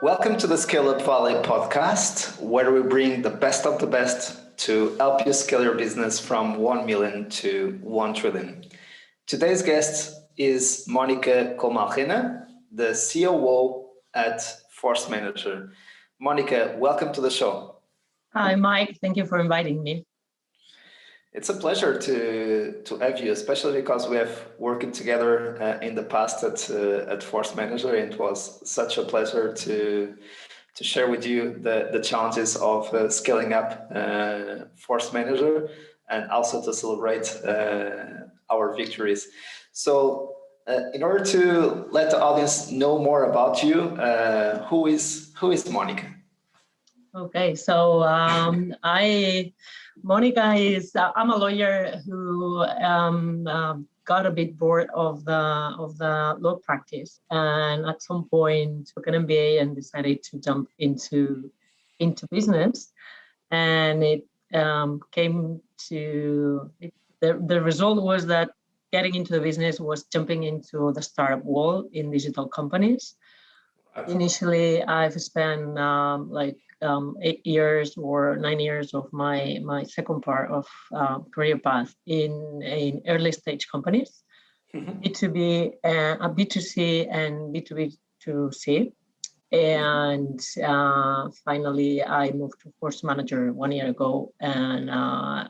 Welcome to the Scaleup Valley podcast, where we bring the best of the best to help you scale your business from 1 million to 1 trillion. Today's guest is Monica Comalrena, the COO at ForceManager. Monica, welcome to the show. Hi, Mike. Thank you for inviting me. It's a pleasure to have you, especially because we have worked together in the past at ForceManager. It was such a pleasure to share with you the challenges of scaling up ForceManager and also to celebrate our victories. So, in order to let the audience know more about you, who is Monica? Okay, so Monica is. I'm a lawyer who got a bit bored of the law practice, and at some point took an MBA and decided to jump into business. And it came to the result was that getting into the business was jumping into the startup world in digital companies. Initially, I've spent 8 years or 9 years of my second part of career path in early stage companies, B2B, B2C and B2B2C. And finally, I moved to ForceManager 1 year ago. And I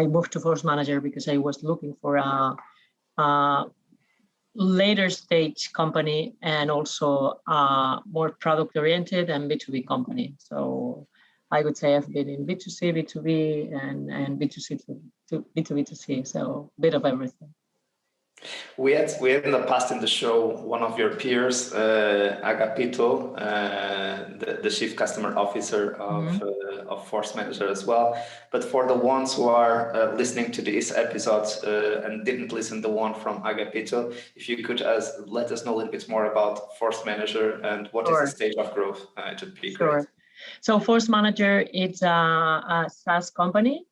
moved to ForceManager because I was looking for a later stage company and also more product oriented and B2B company. So I would say I've been in B2C, B2B, and B2C to B2B2C. So a bit of everything. We had in the past in the show one of your peers, Agapito, the chief customer officer of ForceManager as well. But for the ones who are listening to this episode and didn't listen to the one from Agapito, if you could let us know a little bit more about ForceManager and what is the stage of growth, it would be great. So ForceManager, it's a SaaS company.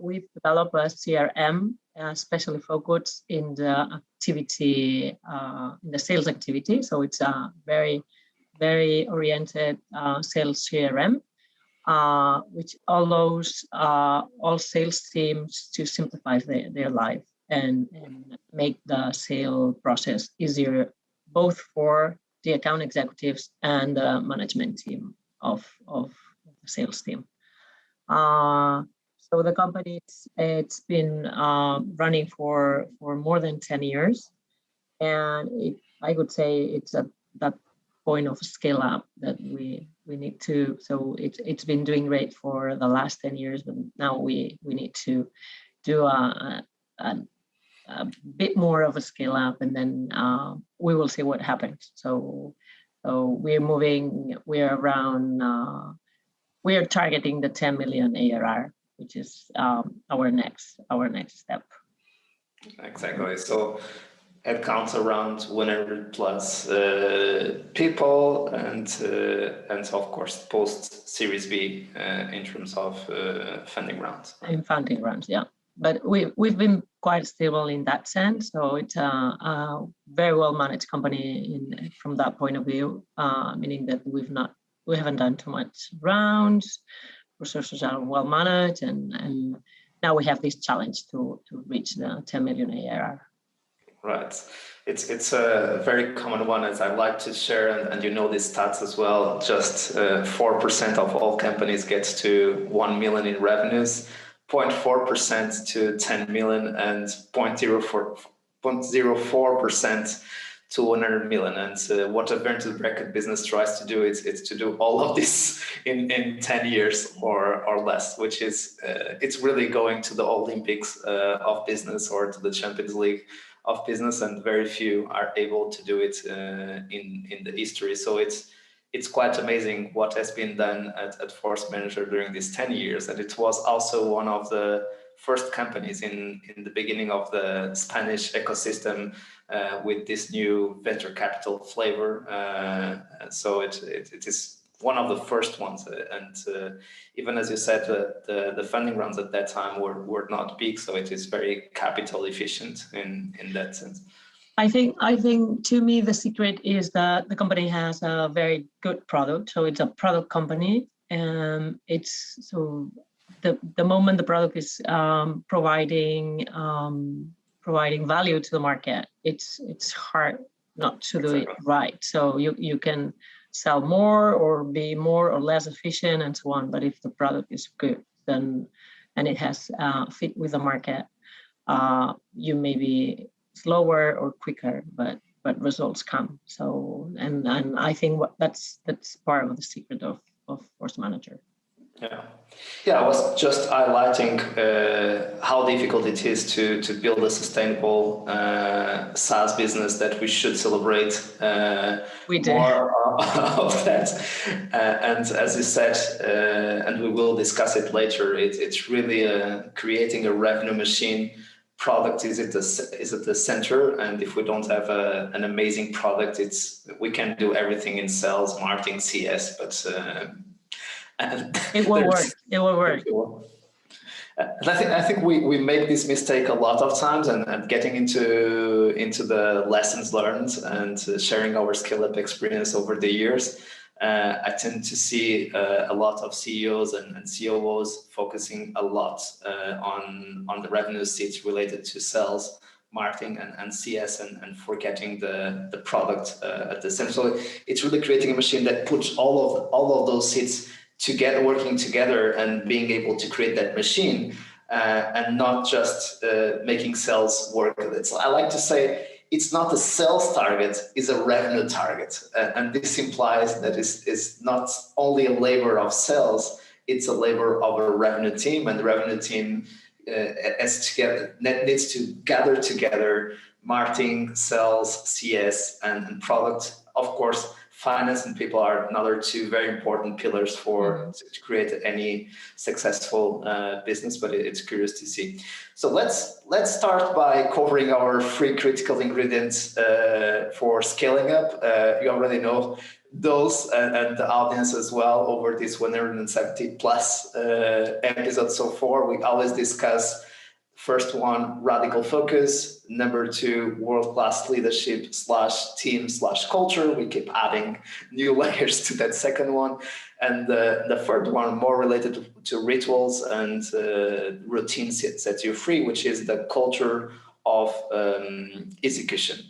We've developed a CRM, especially focused in the activity, in the sales activity. So it's a very, very oriented sales CRM, which allows all sales teams to simplify their life and make the sale process easier, both for the account executives and the management team of the sales team. So the company, it's been running for more than 10 years. And I would say it's at that point of scale up that we need to, so it's been doing great for the last 10 years, but now we need to do a bit more of a scale up, and then we will see what happens. So we're targeting the 10 million ARR, which is our next step. Exactly. So it counts around 100 plus people, and of course post Series B in terms of funding rounds. In funding rounds, yeah. But we've been quite stable in that sense. So it's a very well managed company from that point of view, meaning that we haven't done too much rounds. Resources are well managed, and now we have this challenge to reach the 10 million ARR. Right. It's a very common one, as I like to share, and you know these stats as well. Just 4% of all companies gets to 1 million in revenues, 0.4% to 10 million, and 0.04% to 100 million. And what a venture bracket business tries to do is to do all of this in 10 years or less, which is it's really going to the Olympics of business or to the Champions League of business, and very few are able to do it in the history. So it's quite amazing what has been done at ForceManager during these 10 years. And it was also one of the first companies in the beginning of the Spanish ecosystem with this new venture capital flavor. So it is one of the first ones. And even as you said, the funding rounds at that time were not big. So it is very capital efficient in that sense. I think to me the secret is that the company has a very good product. So it's a product company, and it's so the moment the product is providing value to the market, it's hard not to do it right. So you can sell more or be more or less efficient and so on. But if the product is good, then and it has fit with the market, you may be slower or quicker, but results come. So and I think that's part of the secret of ForceManager. Yeah, I was just highlighting how difficult it is to build a sustainable SaaS business, that we should celebrate we do. more of that. And as you said, and we will discuss it later, it's really creating a revenue machine. Product is at the center, and if we don't have an amazing product, we can do everything in sales, marketing, CS, but it will work. It will work. And I think we make this mistake a lot of times, and getting into the lessons learned and sharing our scale-up experience over the years. I tend to see a lot of CEOs and COOs focusing a lot on the revenue seats related to sales, marketing, and CS, and forgetting the product at the center. So it's really creating a machine that puts all of those seats together, working together, and being able to create that machine, and not just making sales work. I like to say, it's not a sales target, it's a revenue target. And this implies that it's not only a labor of sales, it's a labor of a revenue team, and the revenue team needs to gather together marketing, sales, CS, and product. Of course, finance and people are another two very important pillars to create any successful business, but it's curious to see. So let's start by covering our 3 critical ingredients for scaling up. You already know those, and the audience as well, over this 170 plus episodes so far. We always discuss, first one, radical focus. Number 2, world-class leadership /team/culture. We keep adding new layers to that second one. And the third one, more related to rituals and routines that set you free, which is the culture of execution.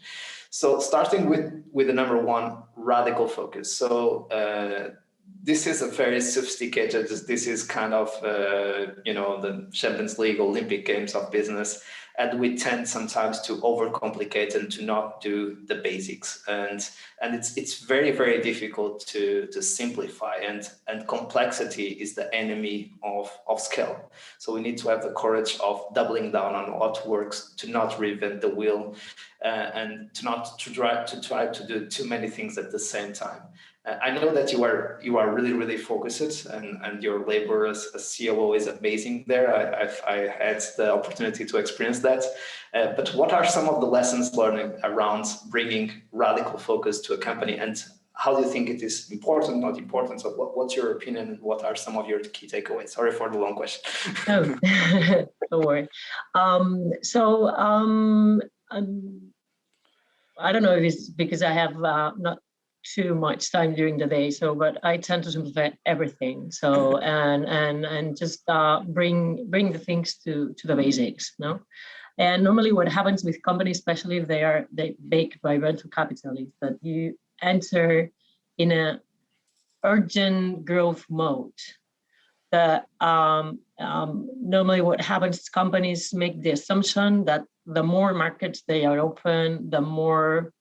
So starting with the number 1, radical focus. So this is a very sophisticated, this is kind of, the Champions League, Olympic Games of business. And we tend sometimes to overcomplicate and to not do the basics. And it's very, very difficult to simplify, and complexity is the enemy of scale. So we need to have the courage of doubling down on what works, to not reinvent the wheel, and to try to do too many things at the same time. I know that you are really, really focused, and your labor as a COO is amazing there. I had the opportunity to experience that. But what are some of the lessons learned around bringing radical focus to a company, and how do you think it is important, not important? So what's your opinion, and what are some of your key takeaways? Sorry for the long question. No, don't worry. I don't know if it's because I have not too much time during the day, but I tend to simplify everything. So and just bring the things to the basics, no? And normally what happens with companies, especially if they baked by venture capitalists, that you enter in a urgent growth mode. That normally what happens is companies make the assumption that the more markets they are open, the more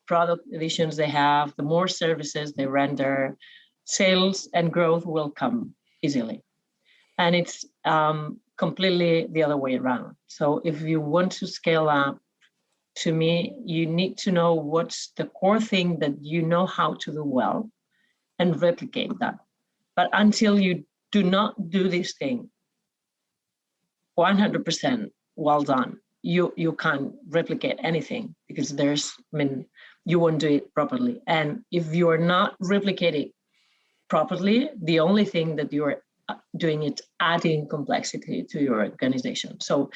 product additions they have, the more services they render, sales and growth will come easily. And it's completely the other way around. So if you want to scale up, to me, you need to know what's the core thing that you know how to do well and replicate that. But until you do not do this thing 100% well done, you can't replicate anything, because you won't do it properly. And if you are not replicating properly, the only thing that you are doing is adding complexity to your organization. So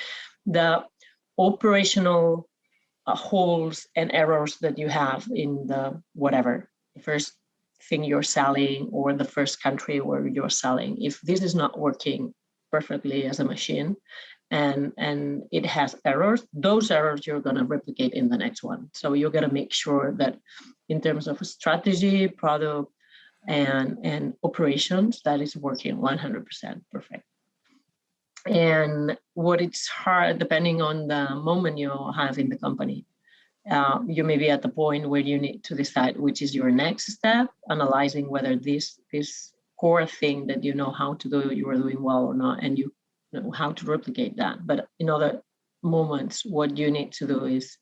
the operational holes and errors that you have in the whatever, the first thing you're selling or the first country where you're selling. If this is not working perfectly as a machine and it has errors, those errors you're going to replicate in the next one. So you're going to make sure that in terms of strategy, product, and operations, that is working 100% perfect. And what it's hard, depending on the moment you have in the company, you may be at the point where you need to decide which is your next step, analyzing whether this core thing that you know how to do, you are doing well or not, and you know how to replicate that. But in other moments, what you need to do is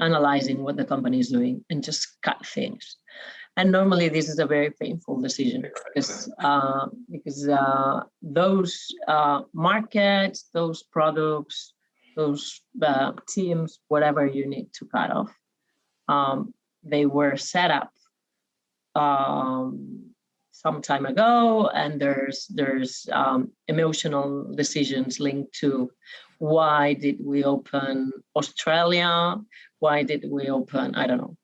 analyzing what the company is doing and just cut things. And normally this is a very painful decision because those markets, those products, those teams, whatever you need to cut off, they were set up some time ago, and there's emotional decisions linked to why did we open Australia, why did we open, I don't know,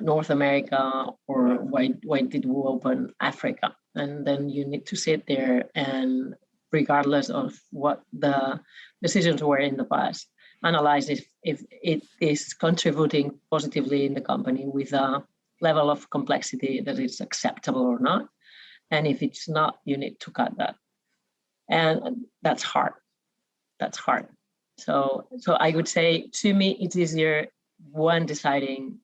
North America, or why did we open Africa? And then you need to sit there and, regardless of what the decisions were in the past, analyze if it is contributing positively in the company with a level of complexity that is acceptable or not. And if it's not, you need to cut that. And that's hard. That's hard. So I would say, to me, it's easier when deciding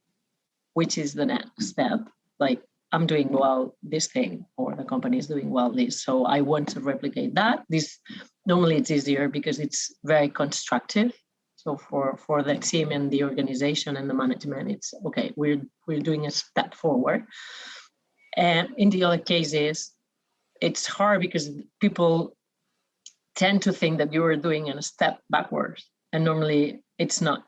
which is the next step. Like, I'm doing well this thing, or the company is doing well this, so I want to replicate that. This normally it's easier because it's very constructive. So for the team and the organization and the management, it's okay, we're doing a step forward. And in the other cases, it's hard because people tend to think that you are doing a step backwards, and normally it's not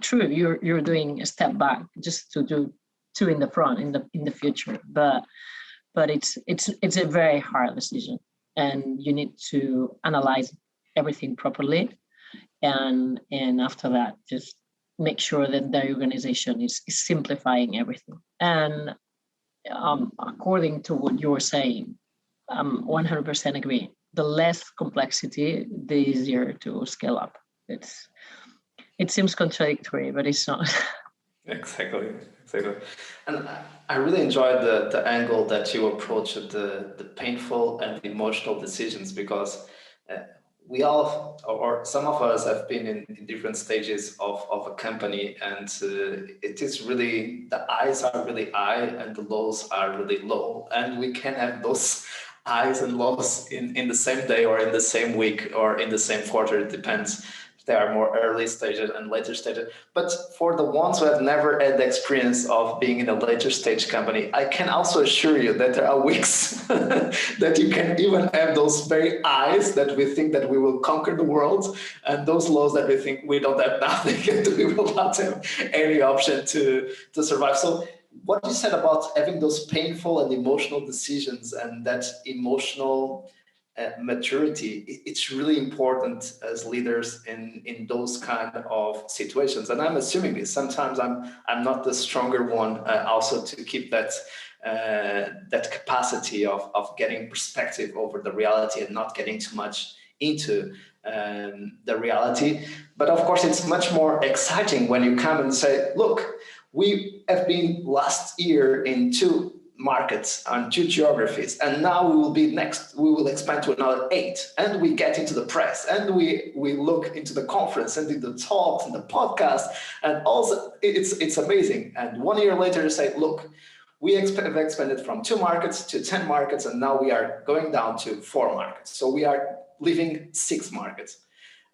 true. You're doing a step back just to do two in the front in the future. But it's a very hard decision, and you need to analyze everything properly, and after that, just make sure that the organization is simplifying everything. And according to what you're saying, 100% agree. The less complexity, the easier to scale up. It seems contradictory, but it's not. Exactly. And I really enjoyed the angle that you approached the painful and emotional decisions, because we all, or some of us, have been in different stages of a company, and it is really, the highs are really high and the lows are really low, and we can have those highs and lows in the same day or in the same week or in the same quarter. It depends. They are more early stages and later stages. But for the ones who have never had the experience of being in a later stage company, I can also assure you that there are weeks that you can even have those very highs that we think that we will conquer the world, and those lows that we think we don't have nothing and we will not have any option to survive. So what you said about having those painful and emotional decisions and that emotional maturity, it's really important as leaders in those kind of situations. And I'm assuming this. Sometimes I'm not the stronger one also to keep that capacity of getting perspective over the reality and not getting too much into the reality. But of course, it's much more exciting when you come and say, look, we have been last year in 2 markets on 2 geographies, and now we will expand to another 8, and we get into the press, and we look into the conference and in the talks and the podcast, and also it's amazing. And 1 year later you say, look, we have expanded from 2 markets to 10 markets, and now we are going down to 4 markets, so we are leaving 6 markets.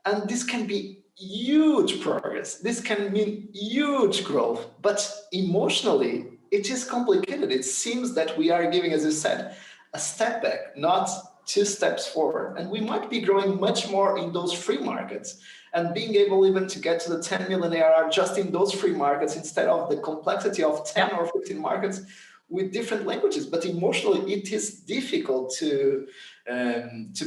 And this can be huge progress, this can mean huge growth, but emotionally it is complicated. It seems that we are giving, as you said, a step back, not 2 steps forward. And we might be growing much more in those free markets and being able even to get to the 10 million ARR just in those free markets instead of the complexity of 10 or 15 markets. with different languages, but emotionally it is difficult to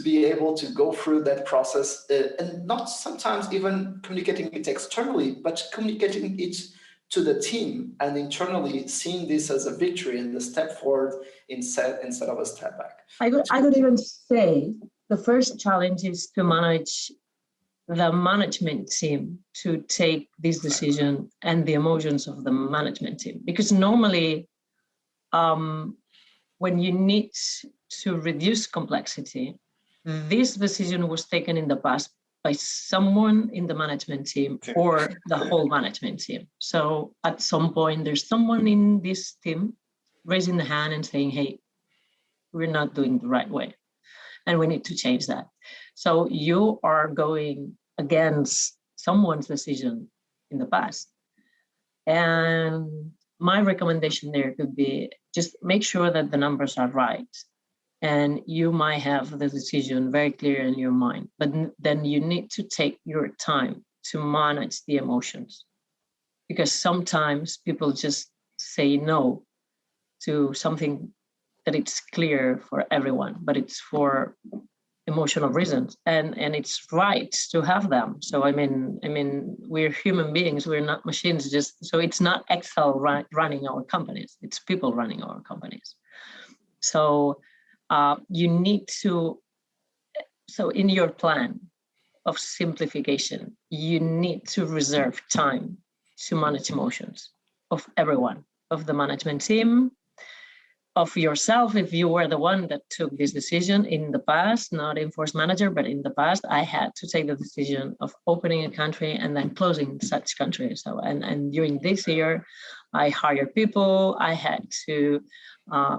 be able to go through that process, and not sometimes even communicating it externally, but communicating it to the team and internally, seeing this as a victory and a step forward instead of a step back. I could even say the first challenge is to manage the management team to take this decision and the emotions of the management team. Because normally, when you need to reduce complexity, this decision was taken in the past by someone in the management team or the whole management team. So at some point, there's someone in this team raising the hand and saying, hey, we're not doing the right way, and we need to change that. So you are going against someone's decision in the past. And my recommendation there could be just make sure that the numbers are right. And you might have the decision very clear in your mind, but then you need to take your time to manage the emotions. Because sometimes people just say no to something that it's clear for everyone, but it's for emotional reasons, and it's right to have them. So I mean we're human beings, we're not machines. Just so it's not Excel running our companies, it's people running our companies. So you need to, so in your plan of simplification, you need to reserve time to manage emotions of everyone, of the management team, of yourself. If you were the one that took this decision in the past, not in ForceManager, but in the past, I had to take the decision of opening a country and then closing such country. So, and during this year, I hired people. I had to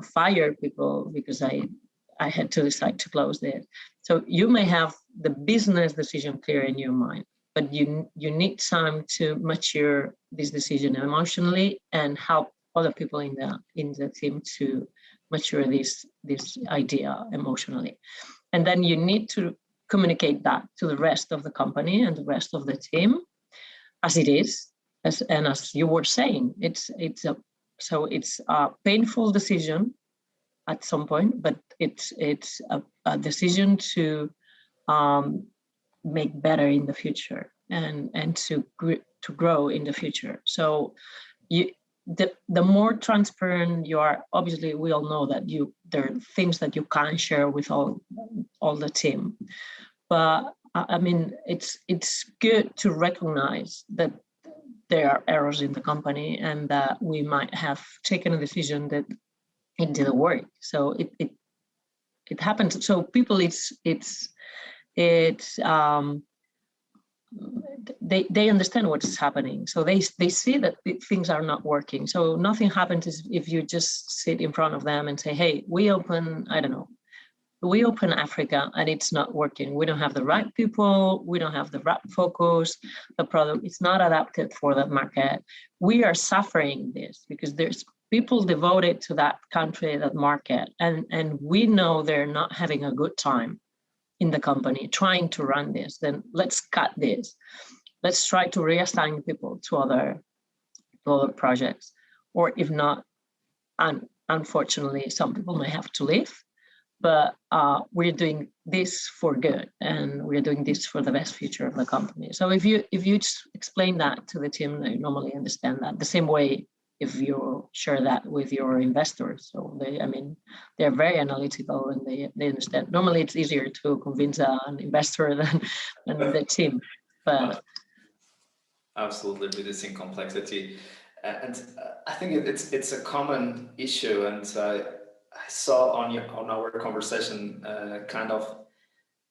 fire people because I had to decide to close this. So you may have the business decision clear in your mind, but you need time to mature this decision emotionally and help other people in the team to mature this idea emotionally. And then you need to communicate that to the rest of the company and the rest of the team as it is, as you were saying, it's a painful decision at some point, but it's a decision to make better in the future and to grow in the future. So the more transparent you are, obviously we all know that there are things that you can't share with all the team, but I mean it's good to recognize that there are errors in the company and that we might have taken a decision that it didn't work. So it happens. So people, they understand what is happening. So they see that things are not working. So nothing happens if you just sit in front of them and say, hey, we open Africa and it's not working. We don't have the right people. We don't have the right focus. The product is not adapted for that market. We are suffering this because there's people devoted to that country, that market. And we know they're not having a good time in the company trying to run this. Then let's cut this. Let's try to reassign people to other projects. Or if not, and unfortunately, some people may have to leave. But we're doing this for good, and we're doing this for the best future of the company. So if you explain that to the team, they normally understand that. The same way if you share that with your investors. So they're very analytical and they understand. Normally, it's easier to convince an investor than the team. But absolutely, reducing complexity, and I think it's a common issue, and I saw on our conversation kind of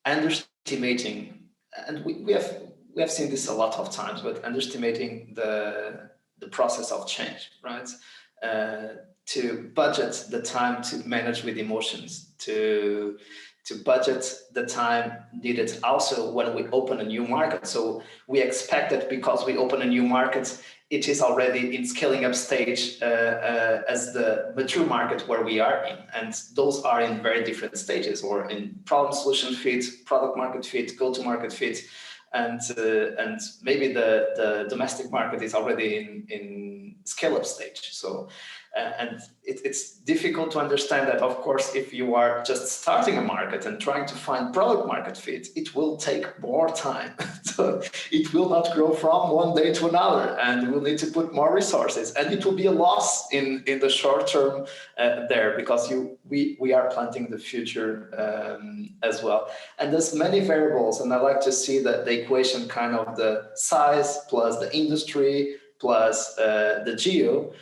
underestimating, and we have seen this a lot of times, but underestimating the process of change, right? To budget the time to manage with emotions, to budget the time needed also when we open a new market. So we expect that because we open a new market, it is already in scaling up stage as the mature market where we are in. And those are in very different stages, or in problem solution fit, product market fit, go-to-market fit. And maybe the domestic market is already in scale-up stage. So, and it's difficult to understand that, of course, if you are just starting a market and trying to find product market fit, it will take more time. So it will not grow from one day to another, and we'll need to put more resources, and it will be a loss in the short term there, because we are planting the future as well. And there's many variables, and I like to see that the equation kind of the size plus the industry plus the geo.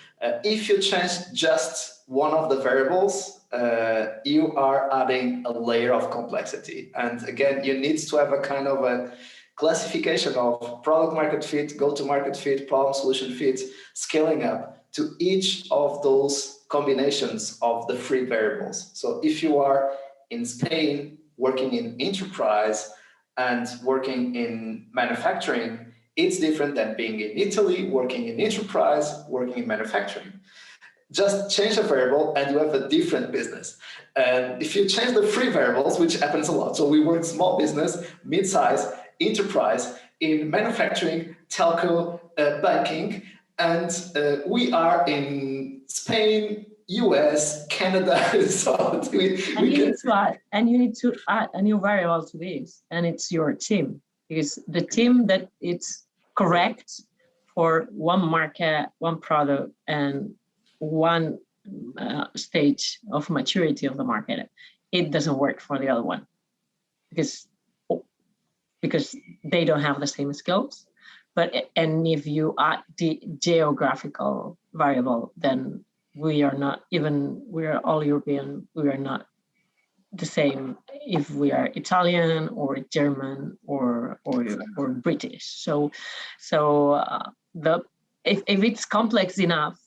If you change just one of the variables, you are adding a layer of complexity. And again, you need to have a kind of a classification of product market fit, go-to-market fit, problem solution fit, scaling up to each of those combinations of the three variables. So if you are in Spain working in enterprise and working in manufacturing, it's different than being in Italy, working in enterprise, working in manufacturing. Just change a variable and you have a different business. And if you change the three variables, which happens a lot, so we work small business, mid-size, enterprise, in manufacturing, telco, banking, and we are in Spain, US, Canada. So you need to add a new variable to this, and it's your team. Because the team that it's correct for one market, one product, and one stage of maturity of the market, it doesn't work for the other one because they don't have the same skills. And if you add the geographical variable, then we are all European, we are not the same if we are Italian or German or British. So if it's complex enough,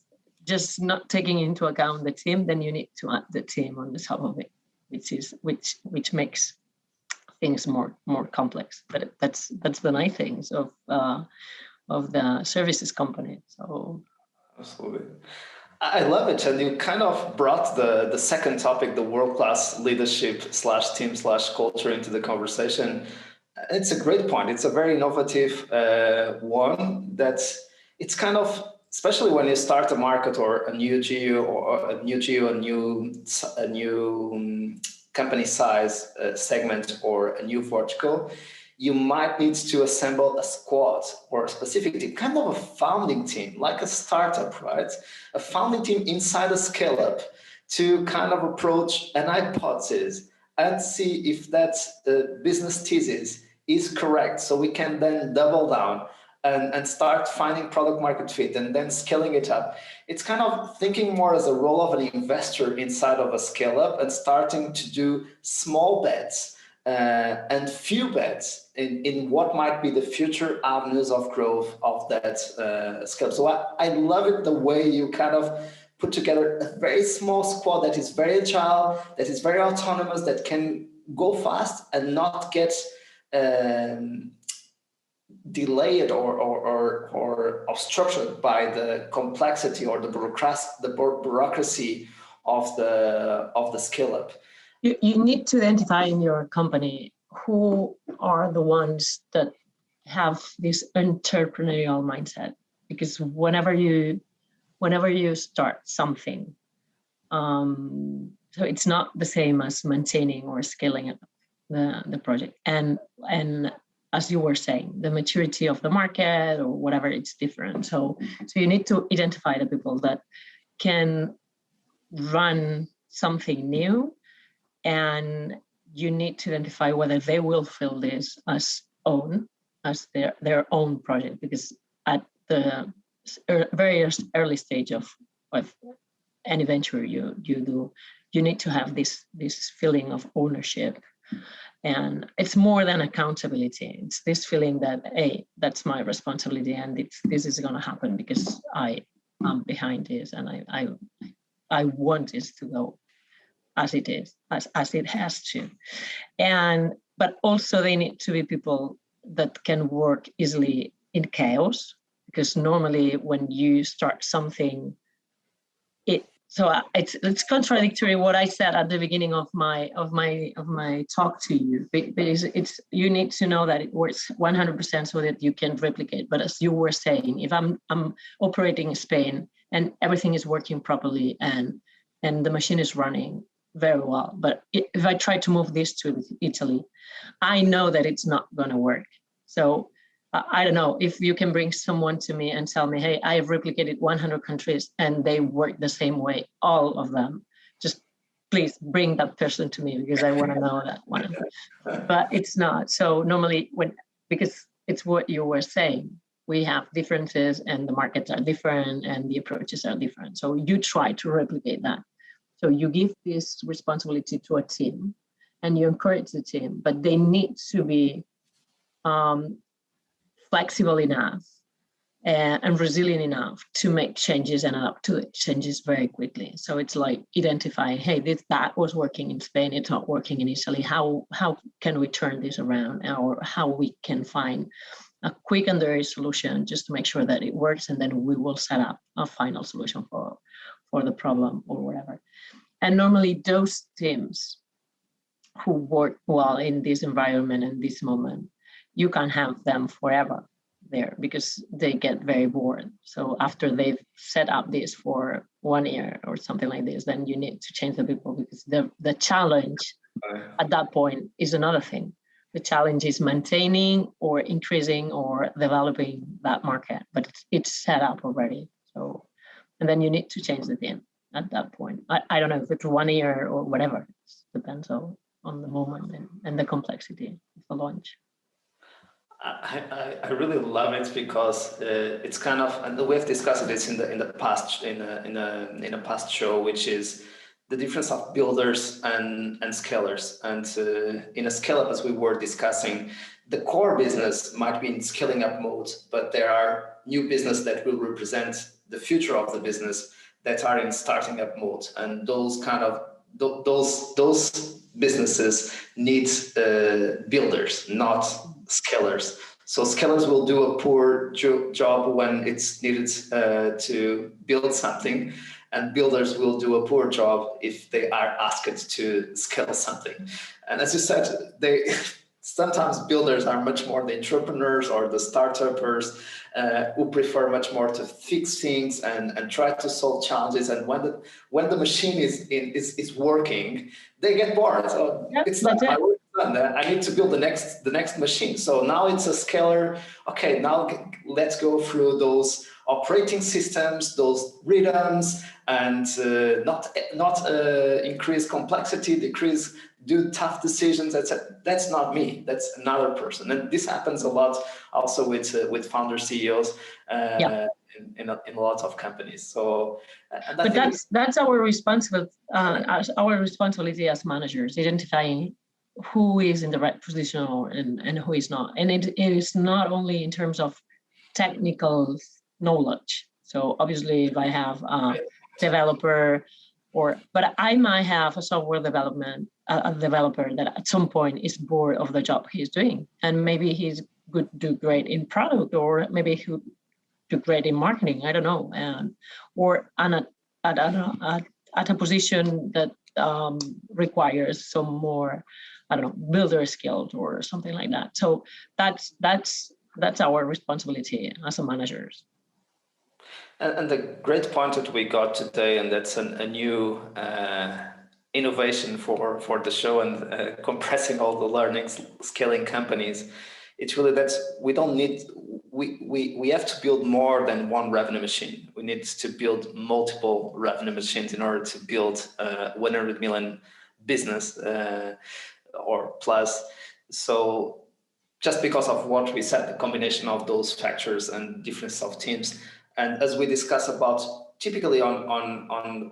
just not taking into account the team, then you need to add the team on the top of it, which makes things more complex. But that's the nice things of the services company. So absolutely. I love it. And you kind of brought the second topic, the world-class leadership / team / culture into the conversation. It's a great point. It's a very innovative one that it's kind of, especially when you start a market or a new company size segment or a new vertical, you might need to assemble a squad or a specific team, kind of a founding team, like a startup, right? A founding team inside a scale-up to kind of approach an hypothesis and see if that business thesis is correct. So we can then double down and start finding product market fit and then scaling it up. It's kind of thinking more as a role of an investor inside of a scale-up and starting to do small bets and few bets in what might be the future avenues of growth of that scale. So I love it the way you kind of put together a very small squad that is very agile, that is very autonomous, that can go fast and not get delayed or obstructed by the complexity or the bureaucracy of the scale-up. You need to identify in your company who are the ones that have this entrepreneurial mindset, because whenever you start something, so it's not the same as maintaining or scaling up the project. And as you were saying, the maturity of the market or whatever, it's different. So you need to identify the people that can run something new, and you need to identify whether they will feel this as their own project, because at the very early stage of any venture you do, you need to have this feeling of ownership. And it's more than accountability. It's this feeling that, hey, that's my responsibility, and this is going to happen because I am behind this, and I want this to go as it is, as it has to. But also they need to be people that can work easily in chaos, because normally when you start something, So it's contradictory what I said at the beginning of my talk to you, because you need to know that it works 100% so that you can replicate. But as you were saying, if I'm operating in Spain and everything is working properly and the machine is running very well, but if I try to move this to Italy, I know that it's not going to work. So I don't know if you can bring someone to me and tell me, hey, I have replicated 100 countries and they work the same way, all of them. Just please bring that person to me, because I want to know that one. But it's not. So normally because it's what you were saying, we have differences and the markets are different and the approaches are different. So you try to replicate that. So you give this responsibility to a team and you encourage the team, but they need to be flexible enough and resilient enough to make changes and adapt to the changes very quickly. So it's like identifying, hey, that was working in Spain, it's not working in Italy. How can we turn this around, or how we can find a quick and dirty solution just to make sure that it works, and then we will set up a final solution for the problem or whatever. And normally those teams who work well in this environment and this moment, you can't have them forever there because they get very bored. So after they've set up this for 1 year or something like this, then you need to change the people, because the challenge at that point is another thing. The challenge is maintaining or increasing or developing that market, but it's set up already. So, and then you need to change the team at that point. I don't know if it's 1 year or whatever. It depends on the moment and the complexity of the launch. I really love it, because it's kind of, and we have discussed this in the past in a past show, which is the difference of builders and scalers. And in a scale up, as we were discussing, the core business might be in scaling up mode, but there are new business that will represent the future of the business that are in starting up mode, and those kind of those businesses need builders, not scalers. So scalers will do a poor job when it's needed to build something, and builders will do a poor job if they are asked to scale something. And as you said, sometimes builders are much more the entrepreneurs or the startuppers who prefer much more to fix things and try to solve challenges. And when the machine is working, they get bored. So it's not my work done. I need to build the next machine. So now it's a scaler. Okay, now let's go through those operating systems, those rhythms, and not increase complexity, do tough decisions. That's not me. That's another person. And this happens a lot also with founder CEOs in a lot of companies. So, but that's our responsibility as managers, identifying who is in the right position and who is not. And it is not only in terms of technical knowledge. So obviously, if I have a developer, but I might have a software developer that at some point is bored of the job he's doing, and maybe he's do great in product, or maybe he would do great in marketing. I don't know, or at a position that requires some more, I don't know, builder skills or something like that. So that's our responsibility as a managers. And the great point that we got today, and that's a new innovation for the show, and compressing all the learnings, scaling companies. It's really that we don't need, we have to build more than one revenue machine. We need to build multiple revenue machines in order to build a 100 million business or plus. So just because of what we said, the combination of those factors and difference of teams. And as we discuss about, typically on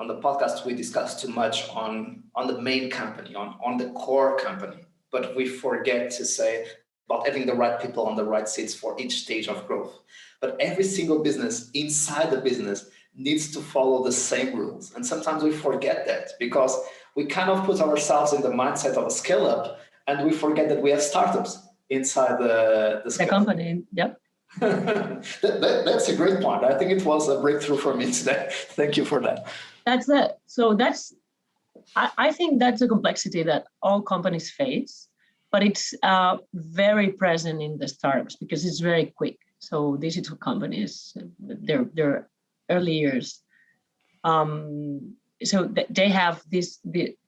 the podcast, we discuss too much on the main company, on the core company, but we forget to say about having the right people on the right seats for each stage of growth. But every single business inside the business needs to follow the same rules. And sometimes we forget that because we kind of put ourselves in the mindset of a scale up, and we forget that we have startups inside the company. Yep. That's a great point. I think it was a breakthrough for me today. Thank you for that. I think that's a complexity that all companies face, but it's very present in the startups because it's very quick. So digital companies, their early years, so they have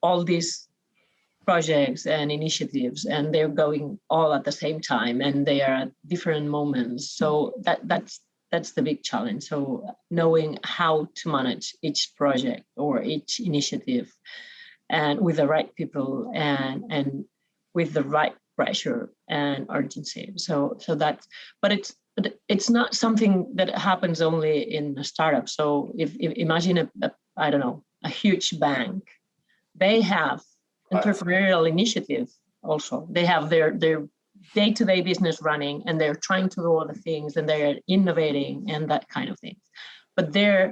all these projects and initiatives, and they're going all at the same time, and they are at different moments. So that's the big challenge. So knowing how to manage each project or each initiative, and with the right people and with the right pressure and urgency. So that's, but it's not something that happens only in a startup. So if imagine I don't know, a huge bank, they have entrepreneurial initiative also. They have their day-to-day business running, and they're trying to do other things, and they're innovating and that kind of things. But they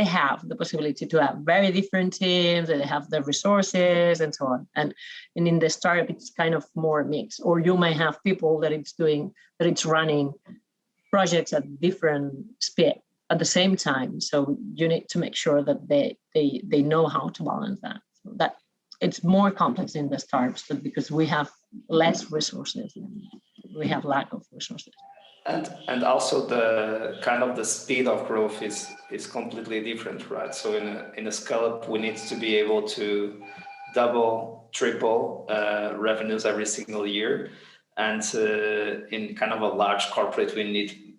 have the possibility to have very different teams, and they have the resources and so on. And in the startup, it's kind of more mixed. Or you may have people that it's running projects at different speed at the same time. So you need to make sure that they know how to balance that. So that it's more complex in the startups, but because we have less resources, we have lack of resources. And also the kind of the speed of growth is completely different, right? So in a scale-up, we need to be able to double, triple revenues every single year, and in kind of a large corporate, we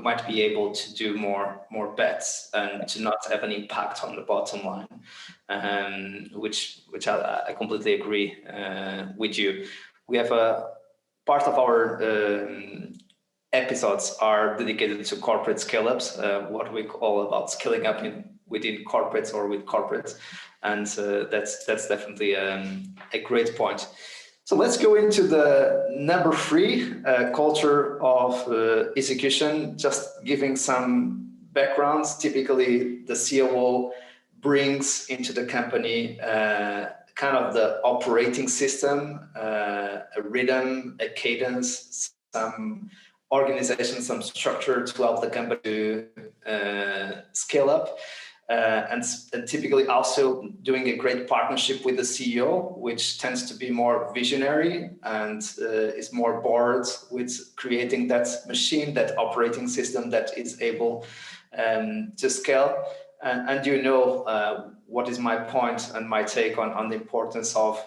might be able to do more bets and to not have an impact on the bottom line, which I completely agree with you. We have a part of our episodes are dedicated to corporate scale-ups, what we call about scaling up within corporates or with corporates, and that's definitely a great point. So let's go into the number 3, culture of execution. Just giving some backgrounds. Typically, the COO brings into the company kind of the operating system, a rhythm, a cadence, some organization, some structure to help the company to scale up. And typically also doing a great partnership with the CEO, which tends to be more visionary and is more bored with creating that machine, that operating system that is able to scale. And you know what is my point and my take on the importance of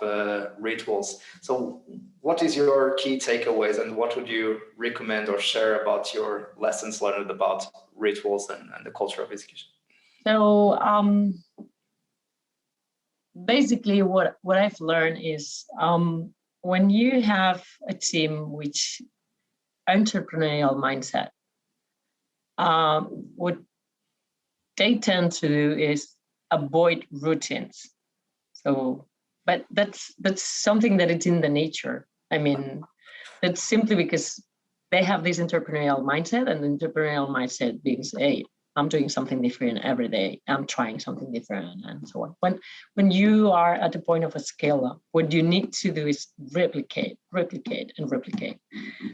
rituals. So what is your key takeaways, and what would you recommend or share about your lessons learned about rituals and the culture of execution? So basically what I've learned is when you have a team which entrepreneurial mindset, what they tend to do is avoid routines. So, but that's something that it's in the nature. I mean, that's simply because they have this entrepreneurial mindset, and the entrepreneurial mindset means, hey, I'm doing something different every day. I'm trying something different, and so on. When you are at the point of a scale up, what you need to do is replicate.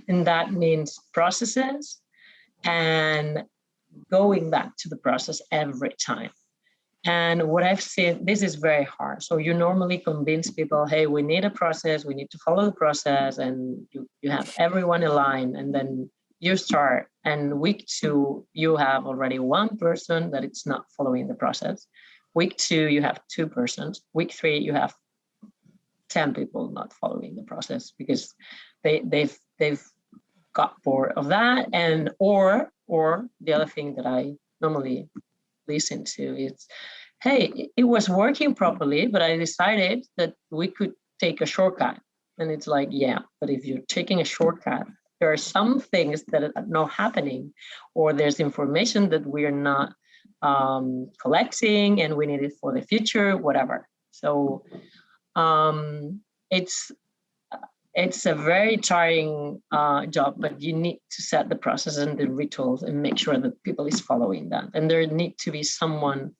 And that means processes and going back to the process every time. And what I've seen, this is very hard. So you normally convince people, hey, we need a process, we need to follow the process, and you have everyone aligned, and then you start, and week 2, you have already one person that it's not following the process. Week 2, you have 2 persons. Week 3, you have 10 people not following the process because they've got bored of that. And or the other thing that I normally listen to is, hey, it was working properly, but I decided that we could take a shortcut. And it's like, yeah, but if you're taking a shortcut, there are some things that are not happening, or there's information that we are not collecting and we need it for the future, whatever. So it's a very tiring job, but you need to set the process and the rituals and make sure that people is following that. And there need to be someone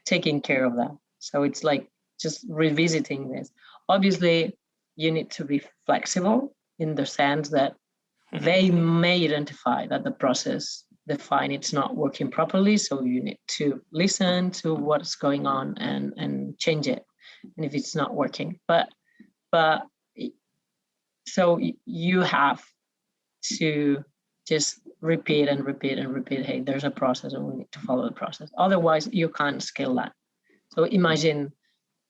taking care of that. So it's like just revisiting this. Obviously, you need to be flexible in the sense that they may identify that the process define it's not working properly. So you need to listen to what's going on and change it. And if it's not working, but so you have to just repeat and repeat and repeat. Hey, there's a process and we need to follow the process. Otherwise, you can't scale that. So imagine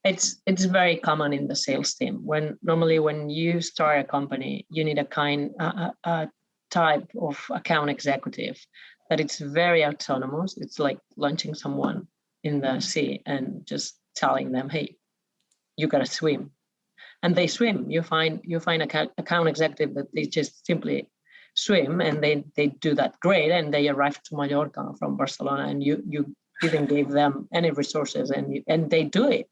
it's very common in the sales team. Normally when you start a company, you need a type of account executive that it's very autonomous. It's like launching someone in the sea and just telling them, hey, you gotta swim. And they swim. You find account executive that they just simply swim, and they do that great, and they arrive to Mallorca from Barcelona, and you didn't give them any resources, and they do it,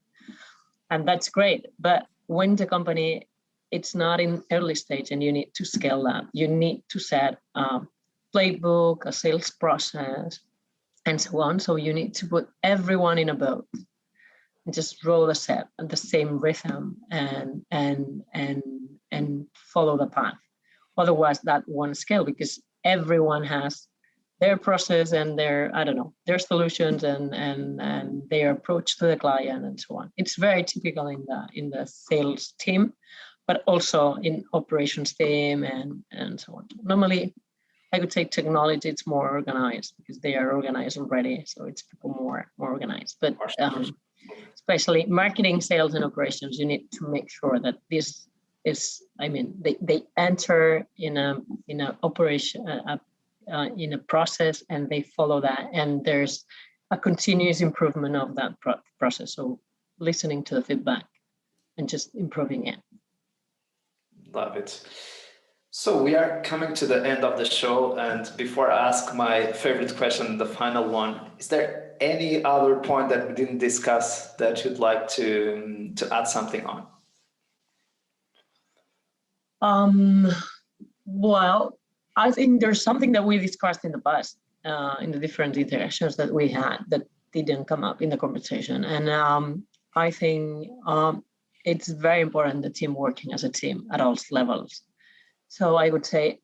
and that's great. But when the company, it's not in early stage, and you need to scale that, you need to set a playbook, a sales process, and so on. So you need to put everyone in a boat and just roll the set at the same rhythm and follow the path. Otherwise, that won't scale, because everyone has their process and their solutions and their approach to the client and so on. It's very typical in the sales team, but also in operations team and so on. Normally, I would say technology, it's more organized because they are organized already. So it's people more organized. But especially marketing, sales, and operations, you need to make sure that this is, they enter in a operation, in a process, and they follow that, and there's a continuous improvement of that process. So listening to the feedback and just improving it. Love it. So we are coming to the end of the show, and before I ask my favorite question, the final one, is there any other point that we didn't discuss that you'd like to add something on? Well, I think there's something that we discussed in the past, in the different interactions that we had that didn't come up in the conversation. And I think it's very important, the team working as a team at all levels. So I would say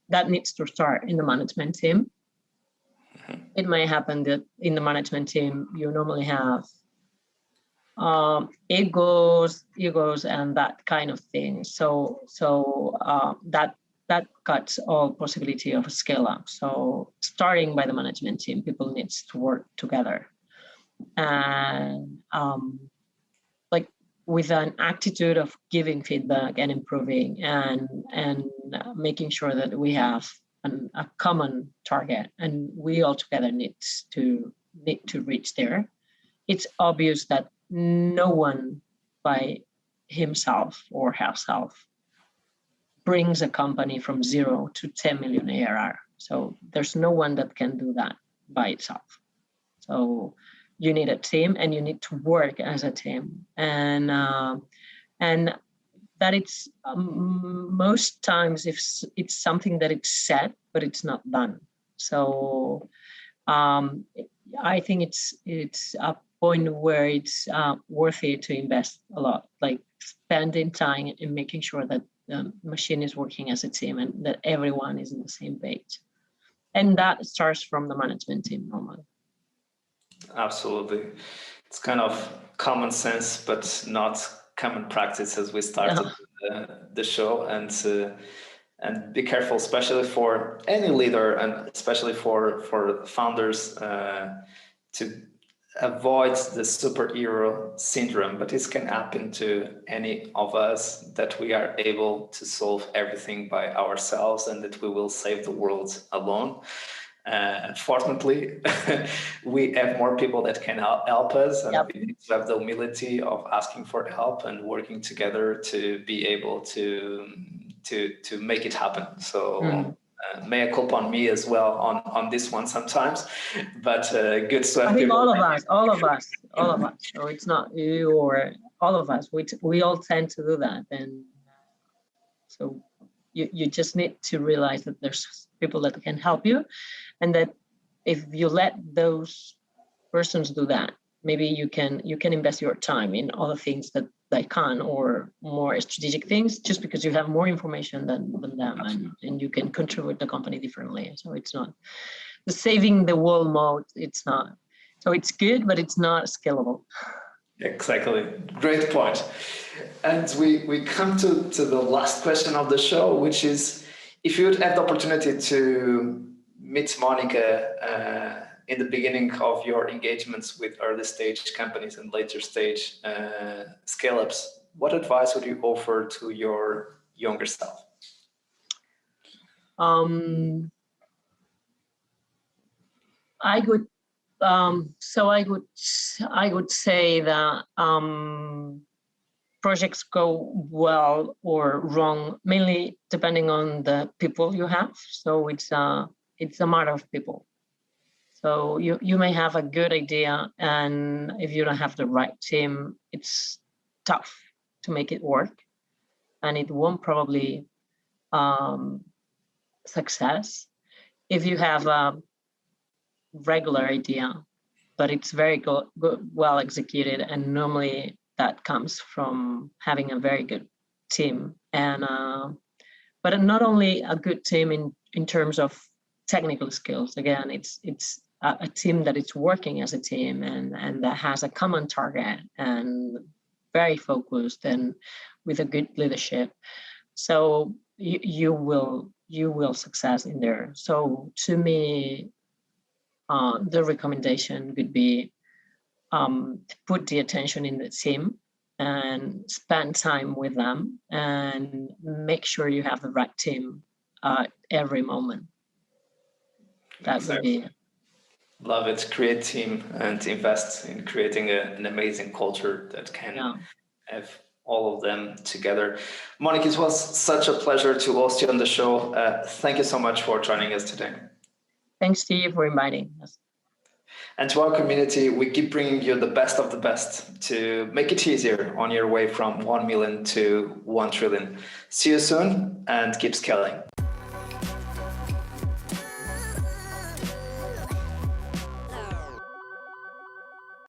that needs to start in the management team. It may happen that in the management team, you normally have egos and that kind of thing. So that cuts all possibility of a scale up. So starting by the management team, people needs to work together and like with an attitude of giving feedback and improving and making sure that we have a common target and we all together need to reach there. It's obvious that no one by himself or herself brings a company from 0 to 10 million ARR. So there's no one that can do that by itself. So you need a team and you need to work as a team. And that it's most times if it's something that it's said, but it's not done. So I think it's a point where it's worth it to invest a lot, like spending time and making sure that the machine is working as a team and that everyone is on the same page. And that starts from the management team normally. Absolutely. It's kind of common sense, but not common practice as we started the show. And be careful, especially for any leader and especially for founders, to avoid the superhero syndrome. But this can happen to any of us, that we are able to solve everything by ourselves and that we will save the world alone. Fortunately, we have more people that can help us, and we need to have the humility of asking for help and working together to be able to make it happen. So mea culpa on me as well on this one sometimes, but good to have I think all of us. So it's not you or all of us. We all tend to do that, and so you just need to realize that there's people that can help you, and that if you let those persons do that, maybe you can invest your time in other things that they can, or more strategic things, just because you have more information than them, and you can contribute the company differently. So it's not. the saving the world mode. It's not. So it's good, but it's not scalable. Exactly. Great point. And we come to the last question of the show, which is, if you would have the opportunity to meet Monica in the beginning of your engagements with early stage companies and later stage scale-ups, what advice would you offer to your younger self? I would say that projects go well or wrong mainly depending on the people you have. So it's a matter of people. So you may have a good idea, and if you don't have the right team, it's tough to make it work, and it won't probably success. If you have a regular idea, but it's very well executed, and normally that comes from having a very good team, and but not only a good team in terms of technical skills. Again, it's a team that is working as a team and that has a common target and very focused and with a good leadership. So you will success in there. So to me, the recommendation would be to put the attention in the team and spend time with them and make sure you have the right team at every moment. That would be it. Love it. Create team and invest in creating an amazing culture that can have all of them together. Monica, it was such a pleasure to host you on the show. Thank you so much for joining us today. Thanks, Steve, for inviting us. And to our community, we keep bringing you the best of the best to make it easier on your way from 1 million to 1 trillion. See you soon and keep scaling.